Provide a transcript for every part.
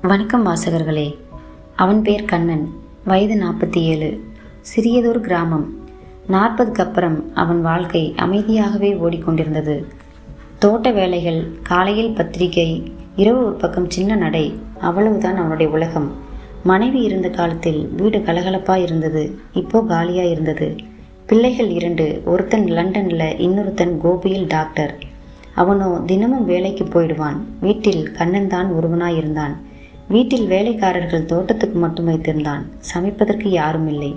வணக்கம் வாசகர்களே. அவன் பேர் கண்ணன். வயது 47. சிறியதொரு கிராமம். 40க்கு அப்புறம் அவன் வாழ்க்கை அமைதியாகவே ஓடிக்கொண்டிருந்தது. தோட்ட வேலைகள், காலையில் பத்திரிகை, இரவு ஒரு பக்கம் சின்ன நடை, அவ்வளவுதான் அவனுடைய உலகம். மனைவி இருந்த காலத்தில் வீடு கலகலப்பாக இருந்தது. இப்போ காலியாக இருந்தது. பிள்ளைகள் 2. ஒருத்தன் லண்டனில், இன்னொருத்தன் கோபியில் டாக்டர். அவனோ தினமும் வேலைக்கு போயிடுவான். வீட்டில் கண்ணன் தான் ஒருவனாய் இருந்தான். வீட்டில் வேலைக்காரர்கள் தோட்டத்துக்கு மட்டும் வைத்திருந்தான். சமைப்பதற்கு யாரும் இல்லை.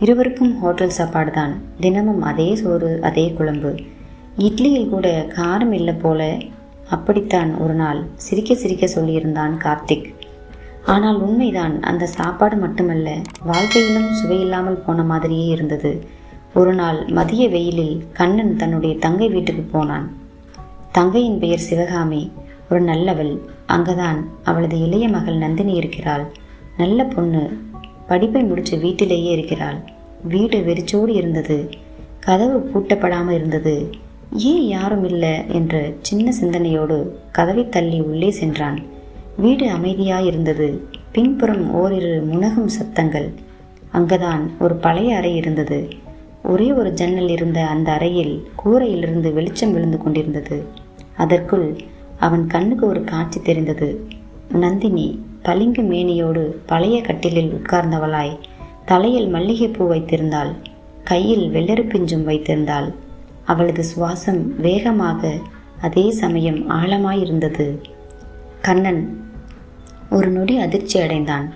இருவருக்கும் ஹோட்டல் சாப்பாடு தான். தினமும் அதே சோறு, அதே குழம்பு. இட்லியில் கூட காரம் இல்லை போல. அப்படித்தான் ஒரு நாள் சிரிக்க சிரிக்க சொல்லியிருந்தான் கார்த்திக். ஆனால் உண்மைதான், அந்த சாப்பாடு மட்டுமல்ல, வாழ்க்கையிலும் சுவையில்லாமல் போன மாதிரியே இருந்தது. ஒரு நாள் மதிய வெயிலில் கண்ணன் தன்னுடைய தங்கை வீட்டுக்கு போனான். தங்கையின் பெயர் சிவகாமி. ஒரு நல்லவள். அங்கதான் அவளது இளைய மகள் நந்தினி இருக்கிறாள். நல்ல பொண்ணு. படிப்பை முடிச்சு வீட்டிலேயே இருக்கிறாள். வீடு வெறிச்சோடு இருந்தது. கதவு பூட்டப்படாமல் இருந்தது. ஏன் யாரும் இல்லை என்ற சின்ன சிந்தனையோடு கதவை தள்ளி உள்ளே சென்றான். வீடு அமைதியாயிருந்தது. பின்புறம் ஓரிரு முனகும் சத்தங்கள். அங்கதான் ஒரு பழைய அறை இருந்தது. ஒரே ஒரு ஜன்னல் இருந்த அந்த அறையில் கூரையிலிருந்து வெளிச்சம் விழுந்து கொண்டிருந்தது. அதற்குள் அவன் கண்ணுக்கு ஒரு காட்சி தெரிந்தது. நந்தினி பளிங்கு மேனியோடு பழைய கட்டிலில் உட்கார்ந்தவளாய் தலையில் மல்லிகைப்பூ வைத்திருந்தாள். கையில் வெள்ளரி பிஞ்சும் வைத்திருந்தாள். அவளது சுவாசம் வேகமாக, அதே சமயம் ஆழமாயிருந்தது. கண்ணன் ஒரு நொடி அதிர்ச்சி அடைந்தான்.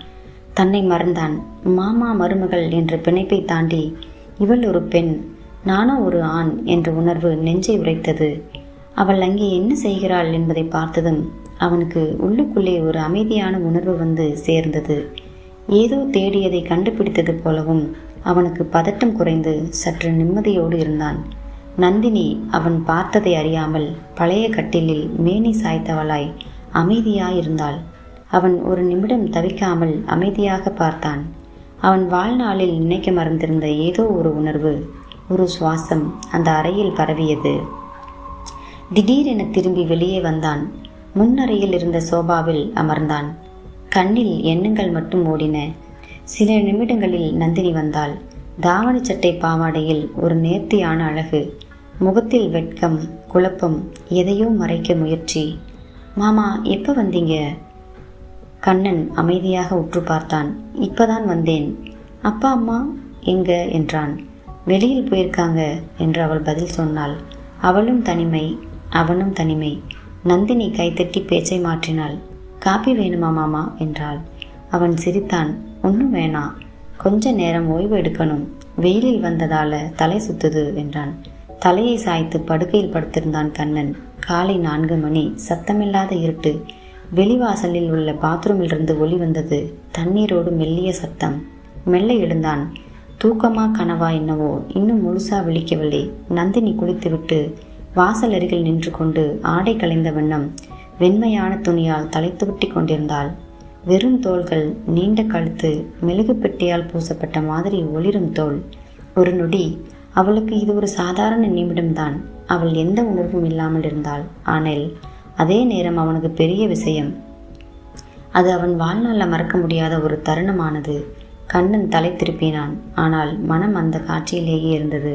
தன்னை மறந்தான். மாமா மருமகள் என்ற பிணைப்பை தாண்டி இவள் ஒரு பெண், நானோ ஒரு ஆண் என்ற உணர்வு நெஞ்சை உரைத்தது. அவள் அங்கே என்ன செய்கிறாள் என்பதை பார்த்ததும் அவனுக்கு உள்ளுக்குள்ளே ஒரு அமைதியான உணர்வு வந்து சேர்ந்தது. ஏதோ தேடியதை கண்டுபிடித்தது போலவும் அவனுக்கு பதட்டம் குறைந்து சற்று நிம்மதியோடு இருந்தான். நந்தினி அவன் பார்த்ததை அறியாமல் பழைய கட்டிலில் மேனி சாய்த்தவளாய் அமைதியாயிருந்தாள். அவன் ஒரு நிமிடம் தவிக்காமல் அமைதியாக பார்த்தான். அவன் வாழ்நாளில் நினைக்க மறந்திருந்த ஏதோ ஒரு உணர்வு, ஒரு சுவாசம் அந்த அறையில் பரவியது. திடீரென திரும்பி வெளியே வந்தான். முன்னறையில் இருந்த சோபாவில் அமர்ந்தான். கண்ணில் எண்ணங்கள் மட்டும் ஓடின. சில நிமிடங்களில் நந்தினி வந்தாள். தாவணி சட்டை பாவாடையில் ஒரு நேர்த்தியான அழகு. முகத்தில் வெட்கம், குழப்பம், எதையோ மறைக்க முயற்சி. மாமா, எப்போ வந்தீங்க? கண்ணன் அமைதியாக உற்று பார்த்தான். இப்பதான் வந்தேன். அப்பா அம்மா எங்க என்றான். வெளியில் போயிருக்காங்க என்று அவள் பதில் சொன்னாள். அவளும் தனிமை, அவனும் தனிமை. நந்தினி கைத்தட்டி பேச்சை மாற்றினாள். காப்பி வேணுமா மாமா என்றாள். அவன் சிரித்தான். ஒன்றும் வேணாம், கொஞ்ச நேரம் ஓய்வு எடுக்கணும். வெயிலில் வந்ததால தலை சுத்துது என்றான். தலையை சாய்த்து படுக்கையில் படுத்திருந்தான் கண்ணன். காலை 4 மணி. சத்தமில்லாத இருட்டு. வெளிவாசலில் உள்ள பாத்ரூமிலிருந்து ஒளி வந்தது. தண்ணீரோடு மெல்லிய சத்தம். மெல்ல எழுந்தான். தூக்கமா கனவா என்னவோ இன்னும் முழுசா விழிக்கவில்லை. நந்தினி குளித்துவிட்டு வாசல் அருகில் நின்று கொண்டு ஆடை களைந்த வண்ணம் வெண்மையான துணியால் தலை துவட்டி கொண்டிருந்தாள். வெறும் தோள்கள், நீண்ட கழுத்து, மெழுகு பெட்டியால் பூசப்பட்ட மாதிரி ஒளிரும் தோல். ஒரு நொடி அவளுக்கு இது ஒரு சாதாரண நிமிடம்தான். அவள் எந்த உணர்வும் இல்லாமல் இருந்தாள். ஆனால் அதே நேரம் அவனுக்கு பெரிய விஷயம். அது அவன் வாழ்நாளில் மறக்க முடியாத ஒரு தருணமானது. கண்ணன் தலை திருப்பினான். ஆனால் மனம் அந்த காட்சியிலேயே இருந்தது.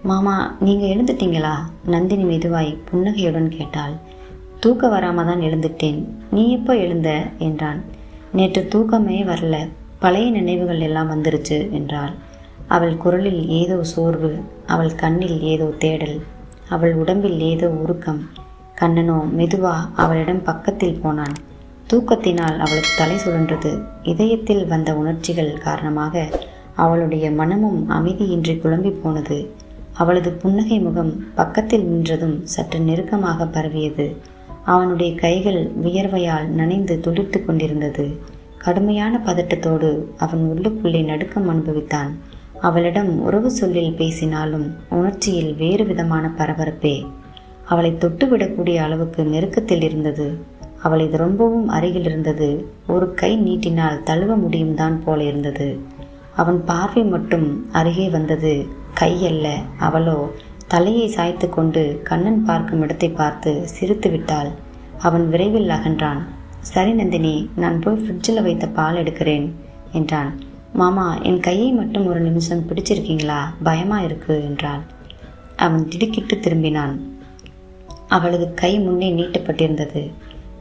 மாமா, நீங்கள் எழுந்துட்டீங்களா? நந்தினி மெதுவாய் புன்னகையுடன் கேட்டாள். தூக்க வராம தான் எழுந்துட்டேன். நீ எப்போ எழுந்த என்றான். நேற்று தூக்கமே வரல, பழைய நினைவுகள் எல்லாம் வந்துருச்சு என்றாள். அவள் குரலில் ஏதோ சோர்வு, அவள் கண்ணில் ஏதோ தேடல், அவள் உடம்பில் ஏதோ உருக்கம். கண்ணனோ மெதுவா அவளிடம் பக்கத்தில் போனான். தூக்கத்தினால் அவளுக்கு தலை சுழன்றது. இதயத்தில் வந்த உணர்ச்சிகள் காரணமாக அவளுடைய மனமும் அமைதியின்றி குழம்பி போனது. அவளது புன்னகை முகம் பக்கத்தில் நின்றதும் சற்று நெருக்கமாக பரவியது. அவனுடைய கைகள் வியர்வையால் நனைந்து துடித்து கொண்டிருந்தது. கடுமையான பதட்டத்தோடு அவன் உள்ளுக்குள்ளே நடுக்கம் அனுபவித்தான். அவளிடம் உறவு சொல்லில் பேசினாலும் உணர்ச்சியில் வேறு விதமான பரபரப்பே. அவளை தொட்டுவிடக்கூடிய அளவுக்கு நெருக்கத்தில் இருந்தது. அவளை ரொம்பவும் அருகில் இருந்தது. ஒரு கை நீட்டினால் தழுவ முடியும் தான் போல இருந்தது. அவன் பார்வை மட்டும் அருகே வந்தது. கையல்ல. அவளோ தலையை சாய்த்து கொண்டு கண்ணன் பார்க்கும் இடத்தை பார்த்து சிரித்து விட்டாள். அவன் விரைவில் அகன்றான். சரி நந்தினி, நான் போய் ஃப்ரிட்ஜில் வைத்த பால் எடுக்கிறேன் என்றான். மாமா, என் கையை மட்டும் ஒரு நிமிஷம் பிடிச்சிருக்கீங்களா? பயமா இருக்கு என்றாள். அவன் திடுக்கிட்டு திரும்பினான். அவளது கை முன்னே நீட்டப்பட்டிருந்தது.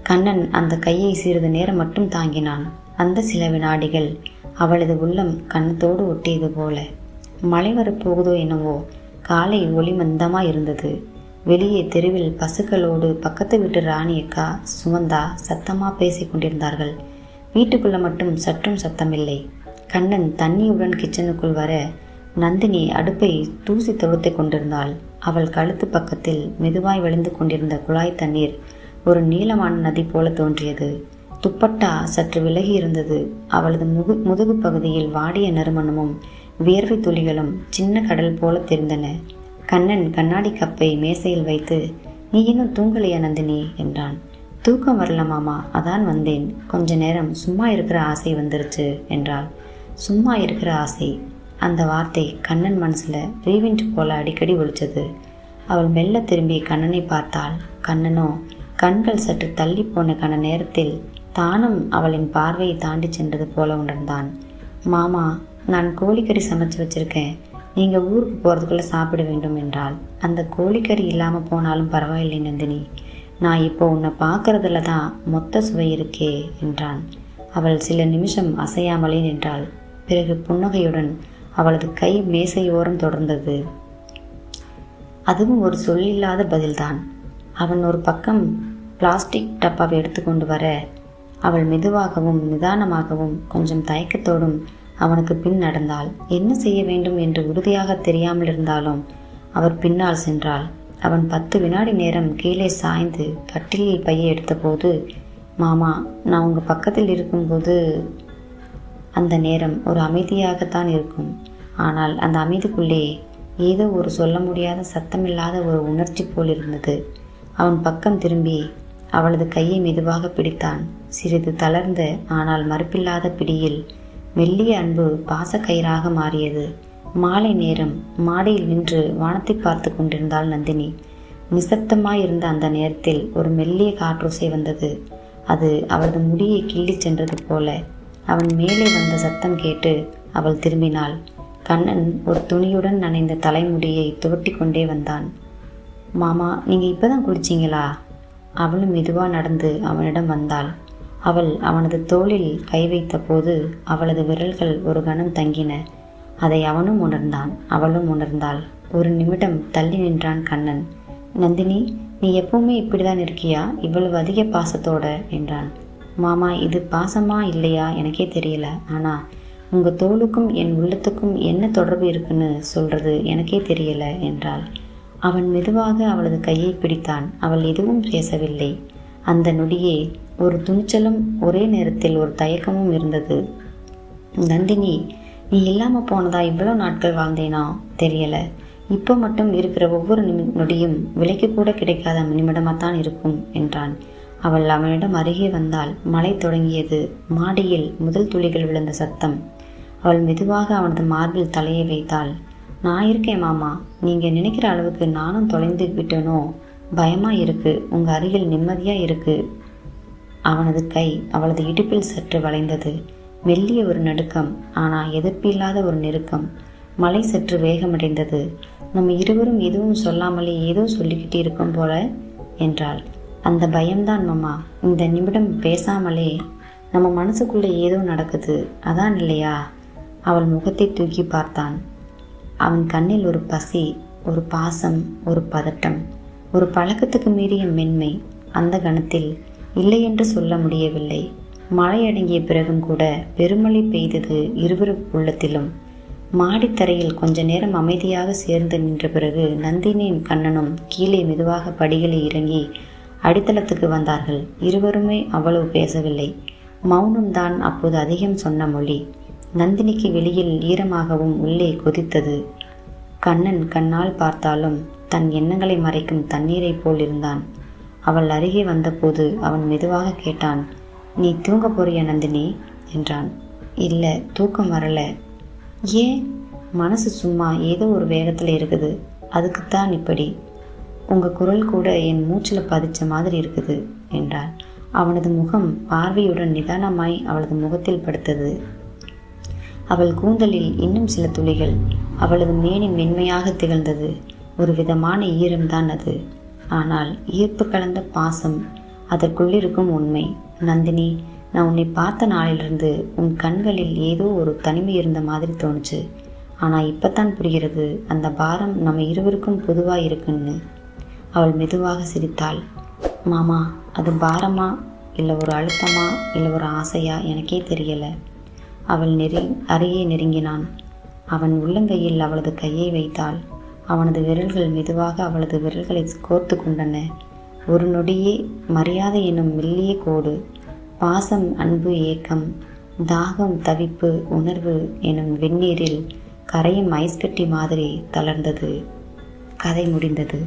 கண்ணன் அந்த கையை சிறிது நேரம் மட்டும் தாங்கினான். அந்த சில வினாடிகள் அவளது உள்ளம் கண்ணத்தோடு ஒட்டியது போல. மழை வரப்போகுதோ என்னவோ. காலை ஒளி மந்தமாக இருந்தது. வெளியே தெருவில் பசுக்களோடு பக்கத்து வீட்டு ராணி அக்கா சுமந்தா சத்தமாக பேசி கொண்டிருந்தார்கள். வீட்டுக்குள்ள மட்டும் சற்றும் சத்தமில்லை. கண்ணன் தண்ணியுடன் கிச்சனுக்குள் வர நந்தினி அடுப்பை தூசி துவைத்து கொண்டிருந்தாள். அவள் கழுத்து பக்கத்தில் மெதுவாய் வழிந்து கொண்டிருந்த குழாய் தண்ணீர் ஒரு நீளமான நதி போல தோன்றியது. துப்பட்டா சற்று விலகி இருந்தது. அவளது முதுகு பகுதியில் வாடிய நறுமணமும் வியர்வை துளிகளும் சின்ன கடல் போல தெரிந்தன. கண்ணன் கண்ணாடி கப்பை மேசையில் வைத்து, நீ இன்னும் தூங்கலையா நந்தினி என்றான். தூக்கம் வரல மாமா, அதான் வந்தேன். கொஞ்ச நேரம் சும்மா இருக்கிற ஆசை வந்துருச்சு என்றாள். சும்மா இருக்கிற ஆசை, அந்த வார்த்தை கண்ணன் மனசுல ரீவிண்ட் போல அடிக்கடி ஒலிச்சது. அவள் மெல்ல திரும்பி கண்ணனை பார்த்தாள். கண்ணனோ கண்கள் சற்று தள்ளி போன கண நேரத்தில் தானும் அவளின் பார்வையை தாண்டி சென்றது போல உணர்ந்தான். மாமா, நான் கோழிக்கறி சமைச்சு வச்சிருக்கேன், நீங்கள் ஊருக்கு போகிறதுக்குள்ளே சாப்பிட வேண்டும் என்றாள். அந்த கோழிக்கறி இல்லாமல் போனாலும் பரவாயில்லை நந்தினி, நான் இப்போ உன்னை பார்க்கறதுல தான் மொத்த சுவை இருக்கே என்றான். அவள் சில நிமிஷம் அசையாமலே நின்றாள். பிறகு புன்னகையுடன் அவளது கை மேசையோரம் தொடர்ந்தது. அதுவும் ஒரு சொல்லில்லாத பதில்தான். அவன் ஒரு பக்கம் பிளாஸ்டிக் டப்பாவை எடுத்துக்கொண்டு வர அவள் மெதுவாகவும் நிதானமாகவும் கொஞ்சம் தயக்கத்தோடும் அவனுக்கு பின் நடந்தாள். என்ன செய்ய வேண்டும் என்று உறுதியாக தெரியாமல் இருந்தாலும் அவர் பின்னால் சென்றாள். அவன் 10 வினாடி நேரம் கீழே சாய்ந்து கட்டிலில் பையை எடுத்தபோது, மாமா, நான் உங்கள் பக்கத்தில் இருக்கும்போது அந்த நேரம் ஒரு அமைதியாகத்தான் இருக்கும். ஆனால் அந்த அமைதிக்குள்ளே ஏதோ ஒரு சொல்ல முடியாத சத்தமில்லாத ஒரு உணர்ச்சி போல் இருந்தது. அவன் பக்கம் திரும்பி அவளது கையை மெதுவாக பிடித்தான். சிறிது தளர்ந்த ஆனால் மறுப்பில்லாத பிடியில் மெல்லிய அன்பு பாசக்கயிறாக மாறியது. மாலை நேரம். மாடியில் நின்று வானத்தை பார்த்து கொண்டிருந்தாள் நந்தினி. நிசப்தமாயிருந்த அந்த நேரத்தில் ஒரு மெல்லிய காற்றோசை வந்தது. அது அவளது முடியை கிள்ளி சென்றது போல. அவன் மேலே வந்த சத்தம் கேட்டு அவள் திரும்பினாள். கண்ணன் ஒரு துணியுடன் நனைந்த தலைமுடியை துவட்டி கொண்டே வந்தான். மாமா, நீங்கள் இப்போதான் குளிச்சிங்களா? அவளும் மெதுவாக நடந்து அவனிடம் வந்தாள். அவள் அவனது தோளில் கை வைத்த போது அவளது விரல்கள் ஒரு கணம் தங்கின. அதை அவனும் உணர்ந்தான், அவளும் உணர்ந்தாள். ஒரு நிமிடம் தள்ளி நின்றான் கண்ணன். நந்தினி, நீ எப்பவுமே இப்படிதான் இருக்கியா, இவ்வளவு அதிக பாசத்தோட என்றான். மாமா, இது பாசமா இல்லையா எனக்கே தெரியல. ஆனால் உங்கள் தோளுக்கும் என் உள்ளத்துக்கும் என்ன தொடர்பு இருக்குன்னு சொல்கிறது எனக்கே தெரியல என்றாள். அவன் மெதுவாக அவளது கையை பிடித்தான். அவள் எதுவும் பேசவில்லை. அந்த நொடியே ஒரு துணிச்சலும் ஒரே நேரத்தில் ஒரு தயக்கமும் இருந்தது. நந்தினி, நீ இல்லாமல் போனதா இவ்வளோ நாட்கள் வாழ்ந்தேனா தெரியலை. இப்போ மட்டும் இருக்கிற ஒவ்வொரு நொடியும் விலைக்கு கூட கிடைக்காத நிமிடமாக தான் இருக்கும் என்றான். அவள் அவனிடம் அருகே வந்தாள். மழை தொடங்கியது. மாடியில் முதல் துளிகள் விழுந்த சத்தம். அவள் மெதுவாக அவனது மார்பில் தலையை வைத்தாள். நான் இருக்கேன் மாமா, நீங்கள் நினைக்கிற அளவுக்கு நானும் தொலைந்து விட்டேனோ, பயமாக இருக்கு, உங்கள் அருகில் நிம்மதியாக இருக்கு. அவனது கை அவளது இடுப்பில் சற்று வளைந்தது. மெல்லிய ஒரு நடுக்கம், ஆனால் எதிர்ப்பில்லாத ஒரு நெருக்கம். மழை சற்று வேகமடைந்தது. நம்ம இருவரும் எதுவும் சொல்லாமலே ஏதோ சொல்லிக்கிட்டு இருக்கும் போல என்றாள். அந்த பயம்தான் மாமா. இந்த நிமிடம் பேசாமலே நம்ம மனசுக்குள்ளே ஏதோ நடக்குது, அதான் இல்லையா? அவள் முகத்தை தூக்கி பார்த்தான். அவன் கண்ணில் ஒரு பசி, ஒரு பாசம், ஒரு பதட்டம், ஒரு பழக்கத்துக்கு மீறிய மென்மை. அந்த கணத்தில் இல்லை என்று சொல்ல முடியவில்லை. மழை அடங்கிய பிறகும் கூட பெருமழை பெய்தது இருவரு உள்ளத்திலும். மாடித்தரையில் கொஞ்ச நேரம் அமைதியாக சேர்ந்து நின்ற பிறகு நந்தினியும் கண்ணனும் கீழே மெதுவாக படிகளை இறங்கி அடித்தளத்துக்கு வந்தார்கள். இருவருமே அவ்வளவு பேசவில்லை. மௌனம்தான் அப்போது அதிகம் சொன்ன மொழி. நந்தினிக்கு வெளியில் ஈரமாகவும் உள்ளே கொதித்தது. கண்ணன் கண்ணால் பார்த்தாலும் தன் எண்ணங்களை மறைக்கும் தண்ணீரை போல் இருந்தான். அவள் அருகே வந்தபோது அவன் மெதுவாக கேட்டான், நீ தூங்க போறிய நந்தினி என்றான். இல்லை, தூக்கம் வரல. ஏன்? மனசு சும்மா ஏதோ ஒரு வேகத்தில் இருக்குது, அதுக்குத்தான் இப்படி. உங்கள் குரல் கூட என் மூச்சில் பதிச்ச மாதிரி இருக்குது என்றாள். அவனது முகம் பார்வையுடன் நிதானமாய் அவளது முகத்தில் படுத்தது. அவள் கூந்தலில் இன்னும் சில துளிகள். அவளது மேனி மென்மையாக திகழ்ந்தது. ஒரு விதமான ஈரம்தான் அது. ஆனால் ஈர்ப்பு கலந்த பாசம் அதற்குள்ளிருக்கும் உண்மை. நந்தினி, நான் உன்னை பார்த்த நாளிலிருந்து உன் கண்களில் ஏதோ ஒரு தனிமை இருந்த மாதிரி தோணுச்சு. ஆனால் இப்போத்தான் புரிகிறது அந்த பாரம் நம்ம இருவருக்கும் பொதுவாக இருக்குன்னு. அவள் மெதுவாக சிரித்தாள். மாமா, அது பாரமா இல்லை ஒரு அழுத்தமா இல்லை ஒரு ஆசையா எனக்கே தெரியலை. அவள் அருகே நெருங்கினான். அவன் உள்ளங்கையில் அவளது கையை வைத்தாள். அவனது விரல்கள் மெதுவாக அவளது விரல்களை கோர்த்து கொண்டன. ஒரு நொடியே மரியாதை எனும் மெல்லிய கோடு, பாசம், அன்பு, ஏக்கம், தாகம், தவிப்பு, உணர்வு எனும் வெந்நீரில் கரையும் ஐஸ்கட்டி மாதிரி தளர்ந்தது. கதை முடிந்தது.